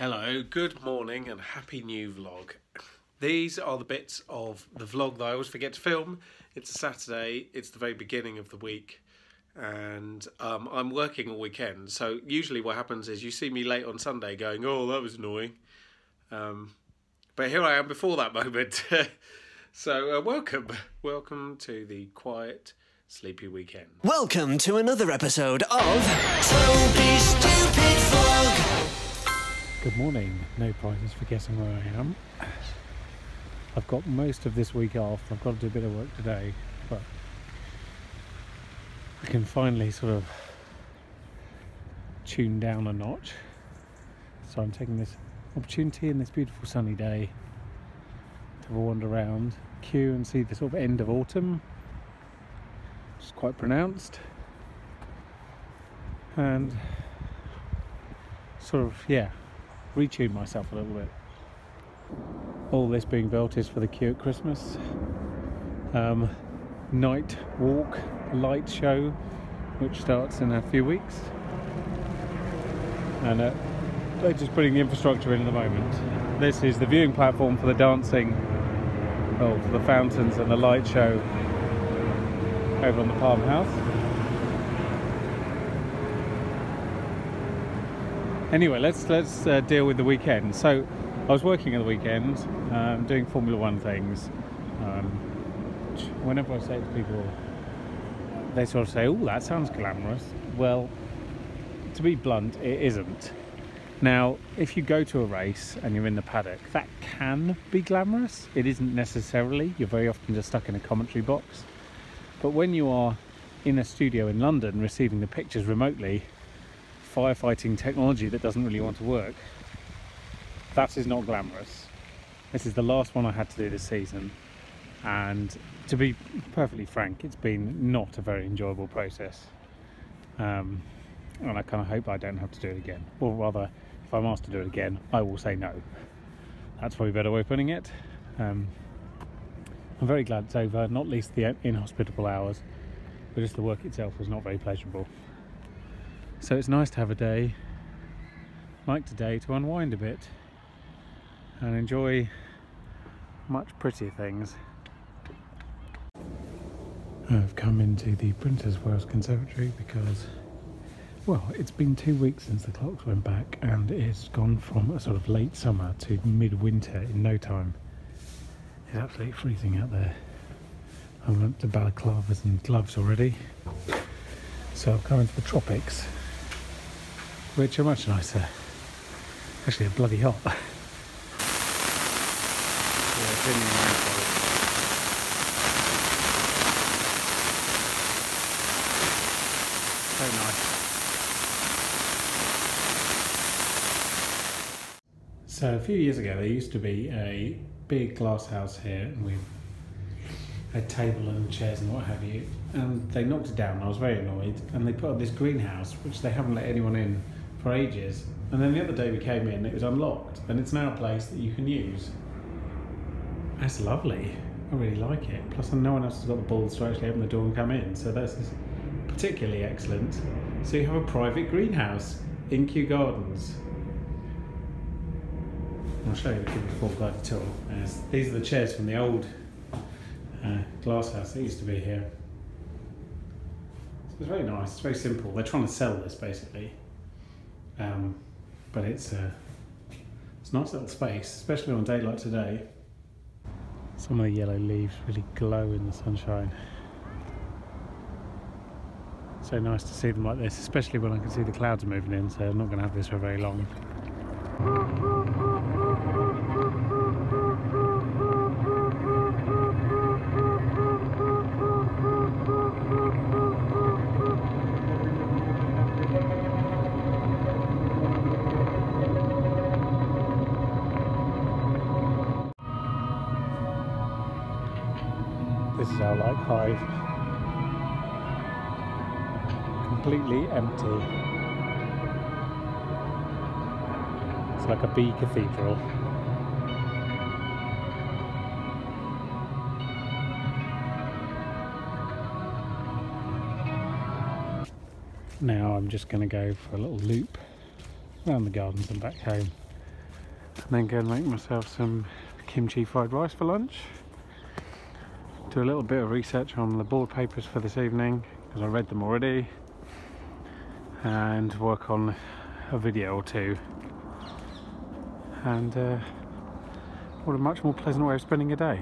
Hello, good morning and happy new vlog. These are the bits of the vlog that I always forget to film. It's a Saturday, it's the very beginning of the week, and I'm working all weekend. So usually what happens is you see me late on Sunday going, oh, that was annoying. But here I am before that moment. So welcome to the quiet, sleepy weekend. Welcome to another episode of Toby's Stupid Vlog. Good morning, no prizes for guessing where I am. I've got most of this week off. I've got to do a bit of work today, but I can finally sort of tune down a notch. So I'm taking this opportunity in this beautiful sunny day to have a wander around, queue and see the sort of end of autumn, which is quite pronounced, and sort of, retune myself a little bit. All this being built is for the queue at Christmas. Night walk, light show, which starts in a few weeks. And they're just putting the infrastructure in at the moment. This is the viewing platform for the dancing, for the fountains and the light show over on the Palm House. Anyway, let's deal with the weekend. So I was working at the weekend, doing Formula One things. Whenever I say it to people, they sort of say, oh, that sounds glamorous. Well, to be blunt, it isn't. Now, if you go to a race and you're in the paddock, that can be glamorous. It isn't necessarily. You're very often just stuck in a commentary box. But when you are in a studio in London receiving the pictures remotely, firefighting technology that doesn't really want to work, that is not glamorous. This is the last one I had to do this season, and to be perfectly frank, it's been not a very enjoyable process, and I kind of hope I don't have to do it again, or rather, if I'm asked to do it again, I will say no. That's probably a better way of putting it. I'm very glad it's over, not least the inhospitable hours, but just the work itself was not very pleasurable. So it's nice to have a day like today to unwind a bit and enjoy much prettier things. I've come into the Printers Wells Conservatory because, well, it's been 2 weeks since the clocks went back and it's gone from a sort of late summer to mid-winter in no time. It's absolutely freezing out there. I'm up to balaclavas and gloves already. So I've come into the tropics, which are much nicer. Actually, they're bloody hot. So nice. So a few years ago, there used to be a big glass house here, and we had a table and chairs and what have you, and they knocked it down and I was very annoyed, and they put up this greenhouse which they haven't let anyone in for ages, and then the other day we came in, it was unlocked, and it's now a place that you can use. That's lovely. I really like it. Plus no one else has got the balls to actually open the door and come in, so that's particularly excellent. So you have a private greenhouse in Kew Gardens. I'll show you the full guided tour. These are the chairs from the old glass house that used to be here. So it's very nice, it's very simple. They're trying to sell this basically, but it's a nice little space, especially on a day like today. Some of the yellow leaves really glow in the sunshine. So nice to see them like this, especially when I can see the clouds moving in, so I'm not going to have this for very long. This is our light hive. Completely empty. It's like a bee cathedral. Now I'm just going to go for a little loop around the gardens and back home. and then go and make myself some kimchi fried rice for lunch. Do a little bit of research on the board papers for this evening, because I read them already, and work on a video or two. And what a much more pleasant way of spending a day.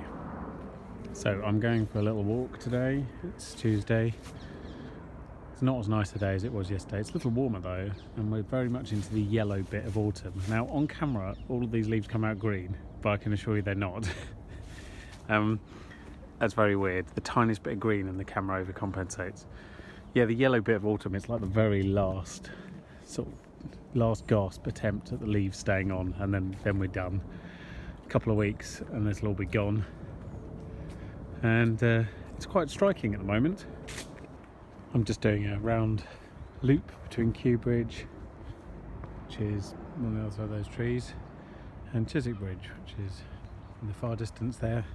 So I'm going for a little walk today. It's Tuesday. It's not as nice a day as it was yesterday. It's a little warmer though, and we're very much into the yellow bit of autumn. Now on camera, all of these leaves come out green, but I can assure you they're not. That's very weird. The tiniest bit of green and the camera overcompensates. Yeah, the yellow bit of autumn, it's like the very last gasp attempt at the leaves staying on, and then we're done. A couple of weeks and this will all be gone. And it's quite striking at the moment. I'm just doing a round loop between Kew Bridge, which is on the other side of those trees, and Chiswick Bridge, which is in the far distance there.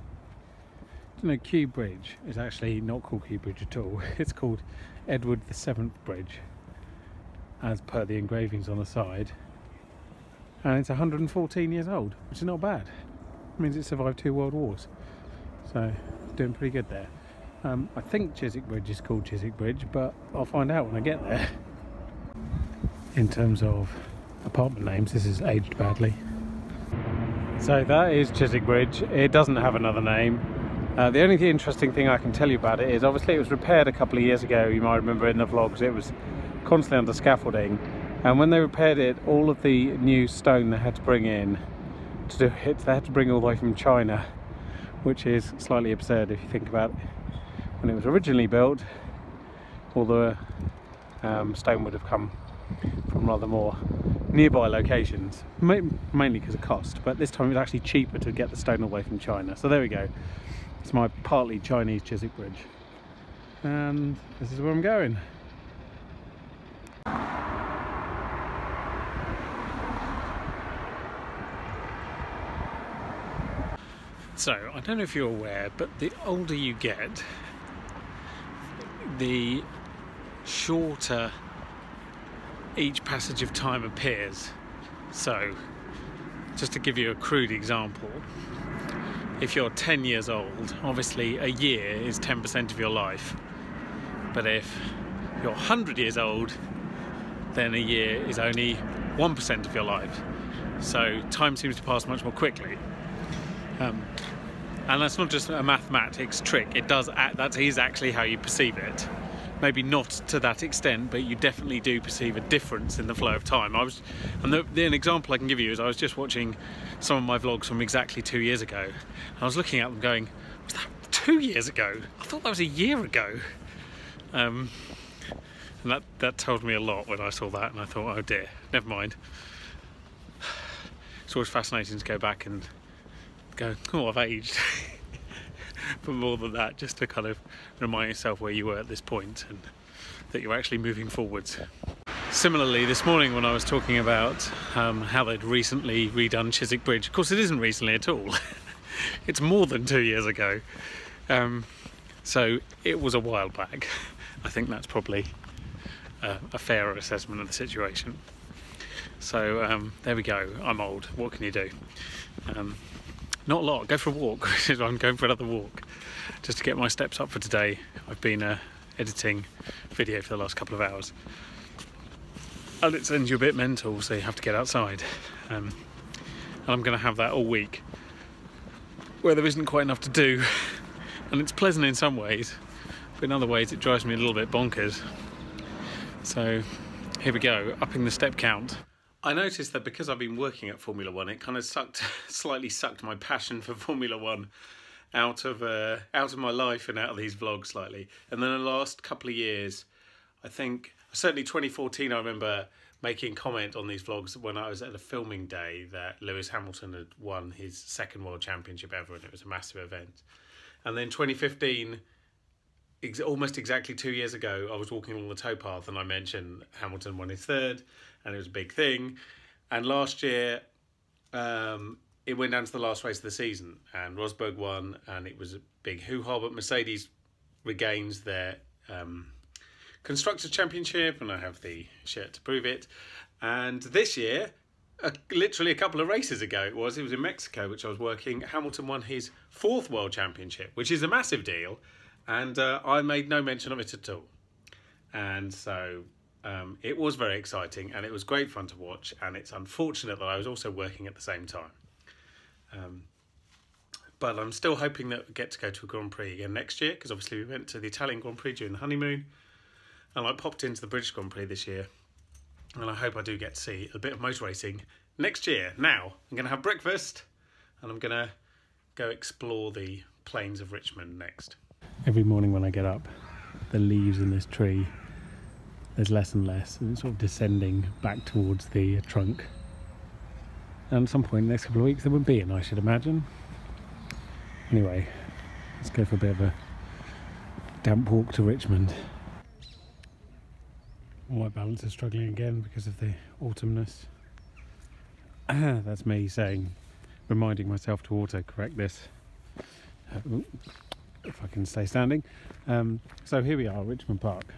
You know, Kew Bridge is actually not called Kew Bridge at all. It's called Edward VII Bridge, as per the engravings on the side. And it's 114 years old, which is not bad. It means it survived 2 world wars. So, doing pretty good there. I think Chiswick Bridge is called Chiswick Bridge, but I'll find out when I get there. In terms of apartment names, this is aged badly. So that is Chiswick Bridge. It doesn't have another name. The only interesting thing I can tell you about it is obviously it was repaired a couple of years ago. You might remember in the vlogs it was constantly under scaffolding, and when they repaired it, all of the new stone they had to bring in to do it, they had to bring all the way from China, which is slightly absurd if you think about it. When it was originally built, all the stone would have come from rather more nearby locations, mainly because of cost, but this time it was actually cheaper to get the stone away from China. So there we go. It's my partly Chinese Chiswick Bridge, and this is where I'm going. So, I don't know if you're aware, but the older you get, the shorter each passage of time appears. So, just to give you a crude example, if you're 10 years old, obviously a year is 10% of your life. But if you're 100 years old, then a year is only 1% of your life. So time seems to pass much more quickly. And that's not just a mathematics trick. That is actually how you perceive it. Maybe not to that extent, but you definitely do perceive a difference in the flow of time. An example I can give you is I was just watching some of my vlogs from exactly 2 years ago. And I was looking at them going, was that 2 years ago? I thought that was a year ago. And that told me a lot when I saw that, and I thought, oh dear, never mind. It's always fascinating to go back and go, oh, I've aged. But more than that, just to kind of remind yourself where you were at this point and that you're actually moving forwards. Similarly, this morning when I was talking about how they'd recently redone Chiswick Bridge, of course it isn't recently at all. It's more than 2 years ago. So it was a while back. I think that's probably a fairer assessment of the situation. So there we go. I'm old. What can you do? Not a lot. Go for a walk. I'm going for another walk just to get my steps up for today. I've been editing video for the last couple of hours, and it sends you a bit mental, so you have to get outside. And I'm going to have that all week, where there isn't quite enough to do, and it's pleasant in some ways, but in other ways it drives me a little bit bonkers. So here we go, upping the step count. I noticed that because I've been working at Formula One, it kind of slightly sucked my passion for Formula One out of my life and out of these vlogs slightly. And then the last couple of years, I think, certainly 2014, I remember making comment on these vlogs when I was at a filming day that Lewis Hamilton had won his second world championship ever, and it was a massive event. And then 2015, almost exactly 2 years ago, I was walking along the towpath and I mentioned Hamilton won his third, and it was a big thing. And last year, it went down to the last race of the season, and Rosberg won, and it was a big hoo-ha, but Mercedes regains their Constructors' Championship, and I have the shirt to prove it. And this year, literally a couple of races ago it was in Mexico, which I was working. Hamilton won his 4th World Championship, which is a massive deal, and I made no mention of it at all. And so it was very exciting, and it was great fun to watch, and it's unfortunate that I was also working at the same time. But I'm still hoping that we get to go to a Grand Prix again next year, because obviously we went to the Italian Grand Prix during the honeymoon, and I popped into the British Grand Prix this year, and I hope I do get to see a bit of motor racing next year. Now, I'm going to have breakfast, and I'm going to go explore the plains of Richmond next. Every morning when I get up, the leaves in this tree, there's less and less, and it's sort of descending back towards the trunk. And at some point in the next couple of weeks there won't be, and I should imagine. Anyway, let's go for a bit of a damp walk to Richmond. My balance is struggling again because of the autumnness. That's me reminding myself to auto-correct this. If I can stay standing. So here we are, Richmond Park.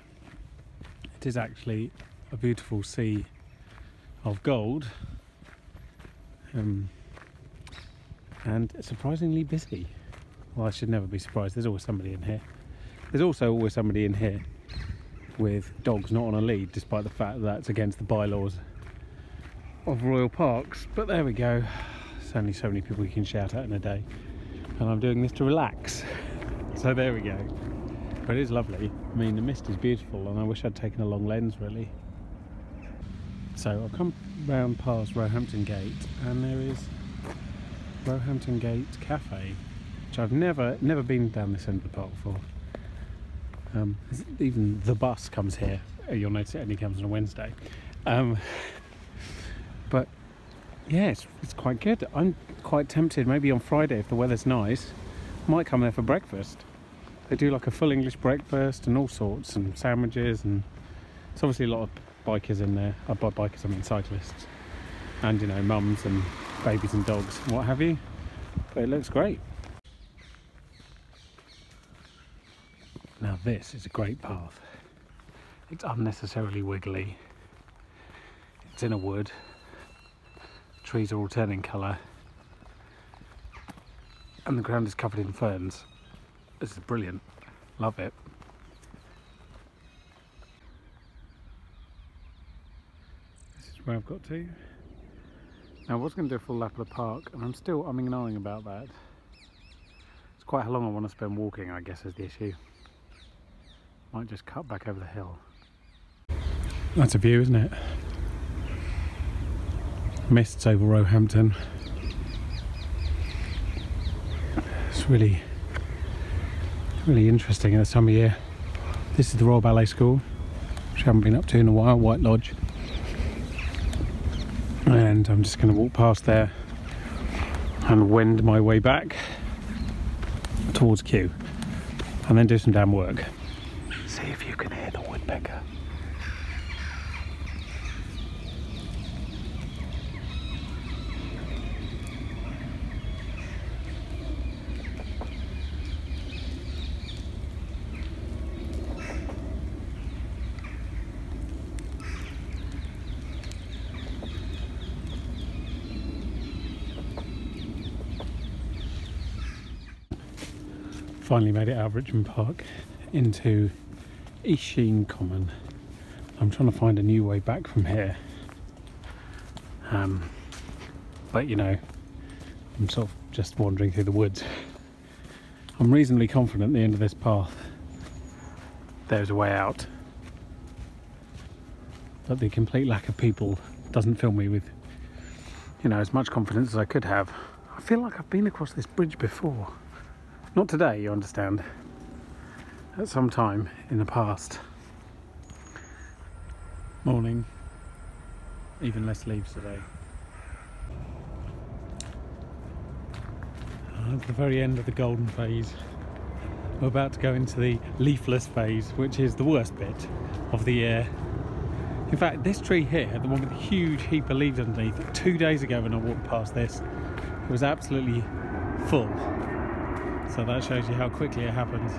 It is actually a beautiful sea of gold. And surprisingly busy. Well, I should never be surprised. There's always somebody in here. There's also always somebody in here with dogs not on a lead, despite the fact that that's against the bylaws of royal parks. But there we go. There's only so many people you can shout at in a day, and I'm doing this to relax. So there we go. But it is lovely. I mean, the mist is beautiful, and I wish I'd taken a long lens, really. So I've come round past Roehampton Gate, and there is Roehampton Gate Cafe, which I've never been down this end of the park before. Even the bus comes here. You'll notice it only comes on a Wednesday. But yeah, it's quite good. I'm quite tempted, maybe on Friday if the weather's nice, I might come there for breakfast. They do like a full English breakfast and all sorts, and sandwiches, and it's obviously a lot of bikers in there. By bikers I mean cyclists, and you know, mums and babies and dogs and what have you. But it looks great. Now this is a great path. It's unnecessarily wiggly. It's in a wood. Trees are all turning colour, and the ground is covered in ferns. This is brilliant. Love it. This is where I've got to. Now I was going to do a full lap of the park, and I'm still umming and ahhing about that. It's quite how long I want to spend walking, I guess, is the issue. Might just cut back over the hill. That's a view, isn't it? Mists over Roehampton. It's really interesting at this time of year. This is the Royal Ballet School, which I haven't been up to in a while, White Lodge. And I'm just going to walk past there and wend my way back towards Kew, and then do some damn work. See if you can hear the woodpecker. Finally made it out of Richmond Park into Isheen Common. I'm trying to find a new way back from here, but you know, I'm sort of just wandering through the woods. I'm reasonably confident at the end of this path there's a way out, but the complete lack of people doesn't fill me with, you know, as much confidence as I could have. I feel like I've been across this bridge before. Not today, you understand. At some time in the past. Morning. Even less leaves today. At the very end of the golden phase, we're about to go into the leafless phase, which is the worst bit of the year. In fact, this tree here, the one with the huge heap of leaves underneath, 2 days ago when I walked past this, it was absolutely full. So that shows you how quickly it happens.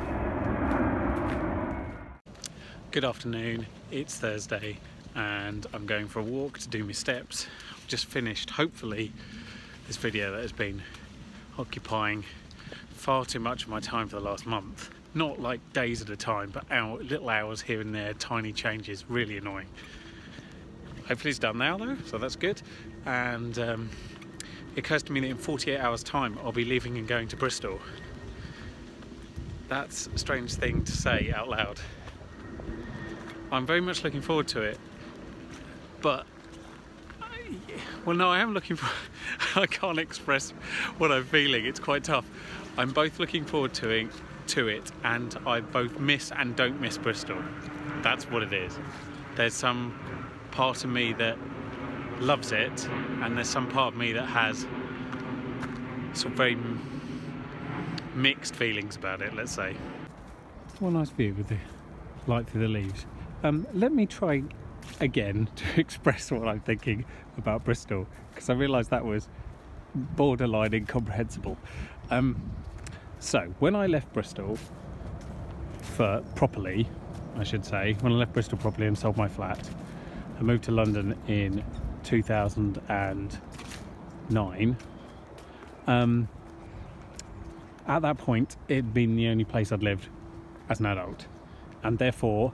Good afternoon, it's Thursday and I'm going for a walk to do my steps just finished, hopefully, this video that has been occupying far too much of my time for the last month. Not like days at a time, but little hours here and there, tiny changes, really annoying. Hopefully it's done now though, so that's good. And it occurs to me that in 48 hours time I'll be leaving and going to Bristol. That's a strange thing to say out loud. I'm very much looking forward to it, but well, no, I am looking for I can't express what I'm feeling, it's quite tough. I'm both looking forward to it, and I both miss and don't miss Bristol. That's what it is. There's some part of me that loves it, and there's some part of me that has sort of very mixed feelings about it, let's say. What a nice view with the light through the leaves. Let me try again to express what I'm thinking about Bristol, because I realised that was borderline incomprehensible. So when I left Bristol properly, I should say, when I left Bristol properly and sold my flat, I moved to London in 2009. At that point, it'd been the only place I'd lived as an adult, and therefore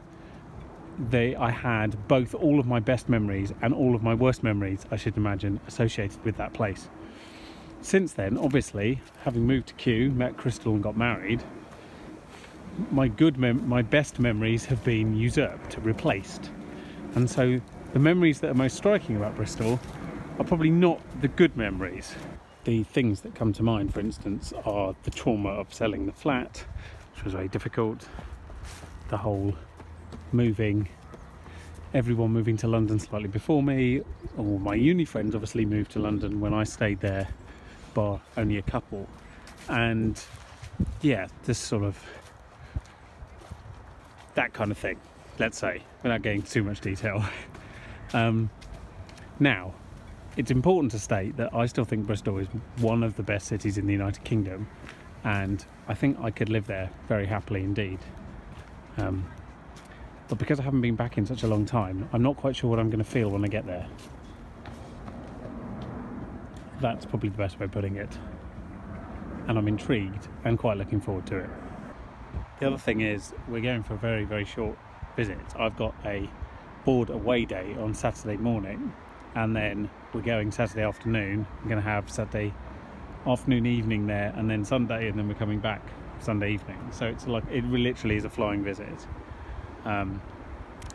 I had both all of my best memories and all of my worst memories, I should imagine, associated with that place. Since then, obviously, having moved to Kew, met Crystal and got married, my best memories have been usurped, replaced. And so the memories that are most striking about Bristol are probably not the good memories. The things that come to mind, for instance, are the trauma of selling the flat, which was very difficult, the whole everyone moving to London slightly before me. All my uni friends obviously moved to London when I stayed there, bar only a couple. And yeah, this sort of that kind of thing, let's say, without getting too much detail. Now, it's important to state that I still think Bristol is one of the best cities in the United Kingdom, and I think I could live there very happily indeed. But because I haven't been back in such a long time, I'm not quite sure what I'm going to feel when I get there. That's probably the best way of putting it. And I'm intrigued and quite looking forward to it. The other thing is, we're going for a very, very short visit. I've got a board away day on Saturday morning, and then we're going Saturday afternoon. I'm going to have Saturday afternoon, evening there, and then Sunday, and then we're coming back Sunday evening. So it's like, it literally is a flying visit.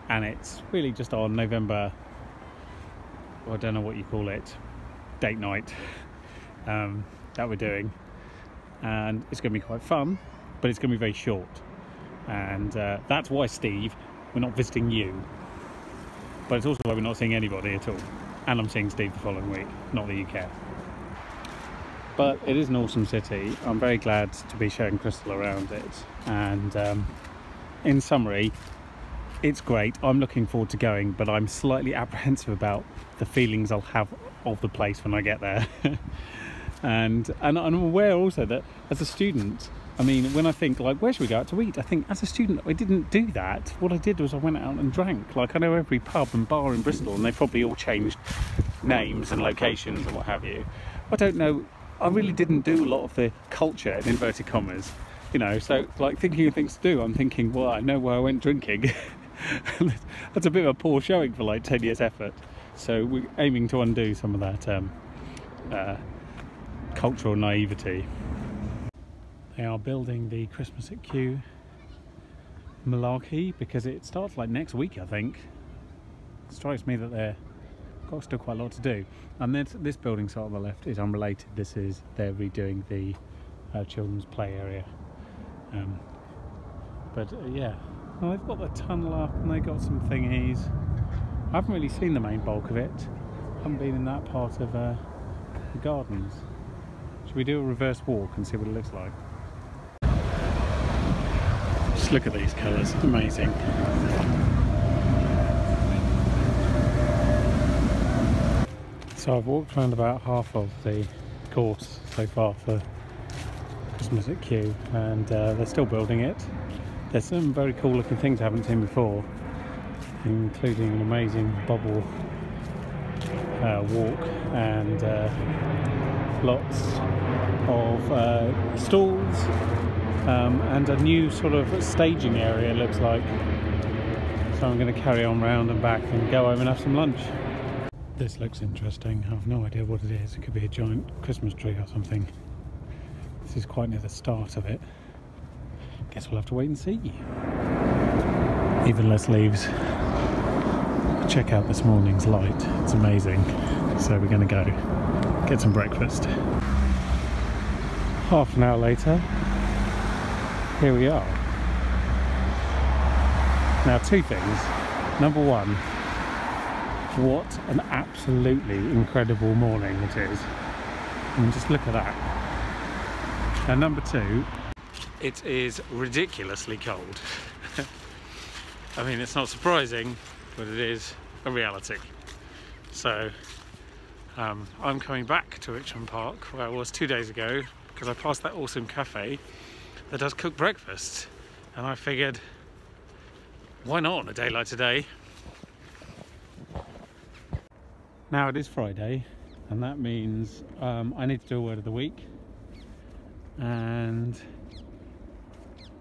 And it's really just on November, well, I don't know what you call it, date night, that we're doing. And it's going to be quite fun, but it's going to be very short. And that's why, Steve, we're not visiting you. But it's also why we're not seeing anybody at all. And I'm seeing Steve the following week, not that you care. But it is an awesome city. I'm very glad to be showing Crystal around it. And in summary, it's great. I'm looking forward to going, but I'm slightly apprehensive about the feelings I'll have of the place when I get there. and I'm aware also that as a student, I mean, when I think, like, where should we go out to eat? I think, as a student, I didn't do that. What I did was I went out and drank. Like, I know every pub and bar in Bristol, and they've probably all changed names and locations and what have you. I don't know. I really didn't do a lot of the culture, in inverted commas. You know, so, like, thinking of things to do, I'm thinking, well, I know where I went drinking. That's a bit of a poor showing for, like, 10 years' effort. So we're aiming to undo some of that cultural naivety. They are building the Christmas at Kew malarkey because it starts like next week, I think. It strikes me that they've got still quite a lot to do. And this building site on the left is unrelated. They're redoing the children's play area. Yeah, well, they've got the tunnel up and they've got some thingies. I haven't really seen the main bulk of it. I haven't been in that part of the gardens. Should we do a reverse walk and see what it looks like? Just look at these colours, amazing. So I've walked around about half of the course so far for Christmas at Kew, and they're still building it. There's some very cool looking things I haven't seen before, including an amazing bubble walk, and lots of stalls, and a new sort of staging area, it looks like. So I'm going to carry on round and back and go home and have some lunch. This looks interesting. I have no idea what it is. It could be a giant Christmas tree or something. This is quite near the start of it. Guess we'll have to wait and see. Even less leaves. Check out this morning's light. It's amazing. So we're going to go get some breakfast. Half an hour later, here we are. Now, two things. Number one, what an absolutely incredible morning it is. I mean, just look at that. And number two, it is ridiculously cold. I mean, it's not surprising, but it is a reality. So, I'm coming back to Richmond Park, where I was 2 days ago, because I passed that awesome cafe that does cook breakfast. And I figured, why not on a day like today? Now it is Friday, and that means I need to do a word of the week. And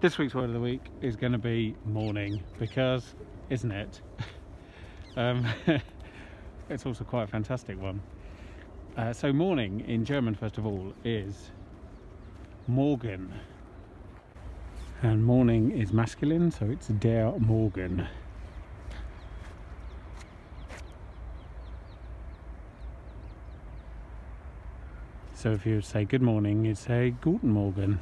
this week's word of the week is going to be morning, because, isn't it? It's also quite a fantastic one. So morning in German, first of all, is Morgen. And morning is masculine, so it's der Morgen. So if you would say good morning, you'd say Guten Morgen.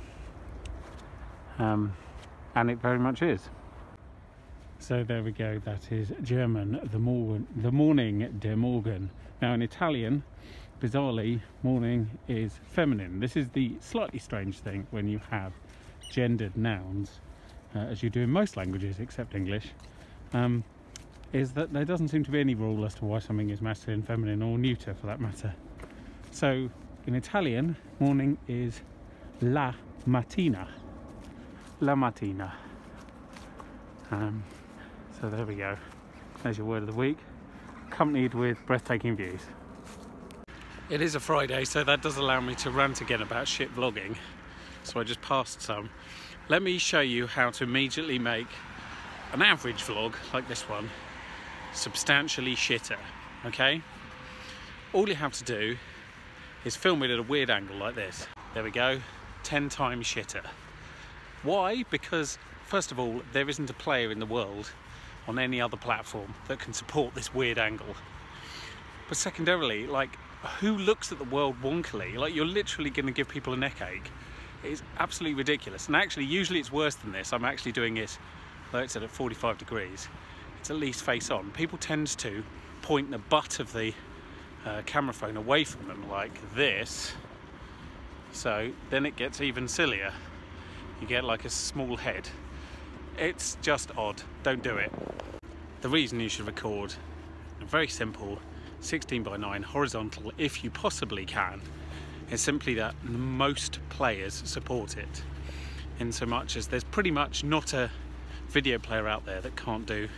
And it very much is. So there we go, that is German, the morning, der Morgen. Now in Italian, bizarrely, morning is feminine. This is the slightly strange thing when you have gendered nouns, as you do in most languages except English, is that there doesn't seem to be any rule as to why something is masculine, feminine, or neuter for that matter. So in Italian, morning is la mattina. La mattina. So there we go. There's your word of the week, accompanied with breathtaking views. It is a Friday, so that does allow me to rant again about shit vlogging. So I just passed some. Let me show you how to immediately make an average vlog like this one substantially shitter, okay? All you have to do is film it at a weird angle like this. There we go, 10 times shitter. Why? Because first of all, there isn't a player in the world on any other platform that can support this weird angle. But secondarily, like, who looks at the world wonkily? Like, you're literally going to give people a neck ache. It is absolutely ridiculous. And actually, usually it's worse than this. I'm actually doing it, though it's at 45 degrees, it's at least face on. People tend to point the butt of the camera phone away from them like this. So then it gets even sillier. You get like a small head. It's just odd. Don't do it. The reason you should record a very simple 16:9 horizontal, if you possibly can, is simply that most players support it, in so much as there's pretty much not a video player out there that can't do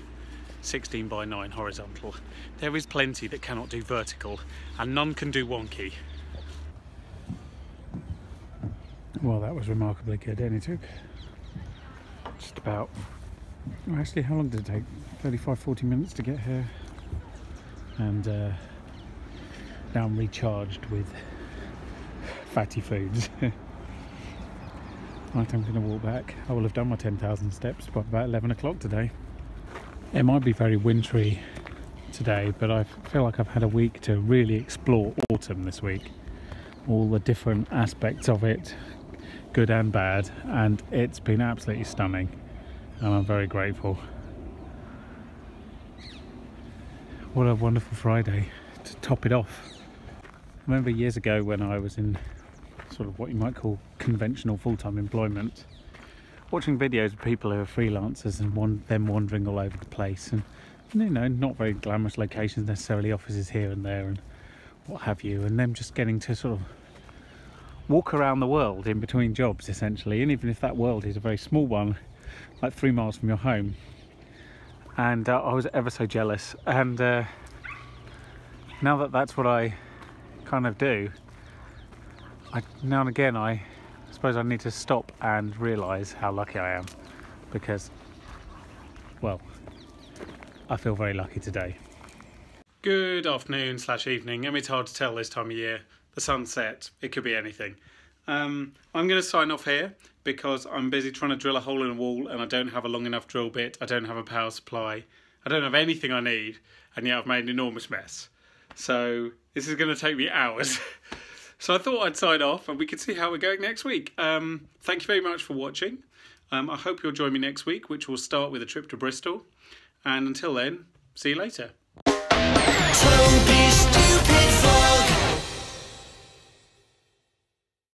16:9 horizontal. There is plenty that cannot do vertical, and none can do wonky. Well, that was remarkably good. It only took just about, well, actually, how long did it take? 35-40 minutes to get here. And now I'm recharged with fatty foods. Right, I'm going to walk back. I will have done my 10,000 steps by about 11 o'clock today. It might be very wintry today, but I feel like I've had a week to really explore autumn this week. All the different aspects of it, good and bad, and it's been absolutely stunning, and I'm very grateful. What a wonderful Friday to top it off. I remember years ago when I was in sort of what you might call conventional full-time employment, watching videos of people who are freelancers and them wandering all over the place, and you know, not very glamorous locations necessarily, offices here and there and what have you, and them just getting to sort of walk around the world in between jobs essentially, and even if that world is a very small one, like 3 miles from your home. And I was ever so jealous, and now that that's what I kind of do, now and again I suppose I need to stop and realise how lucky I am, because, well, I feel very lucky today. Good afternoon / evening. I mean, it's hard to tell this time of year. The sun's set, it could be anything. I'm going to sign off here because I'm busy trying to drill a hole in a wall and I don't have a long enough drill bit, I don't have a power supply, I don't have anything I need, and yet I've made an enormous mess. So this is going to take me hours. So I thought I'd sign off and we could see how we're going next week. Thank you very much for watching. I hope you'll join me next week, which will start with a trip to Bristol. And until then, see you later. Toby Stupid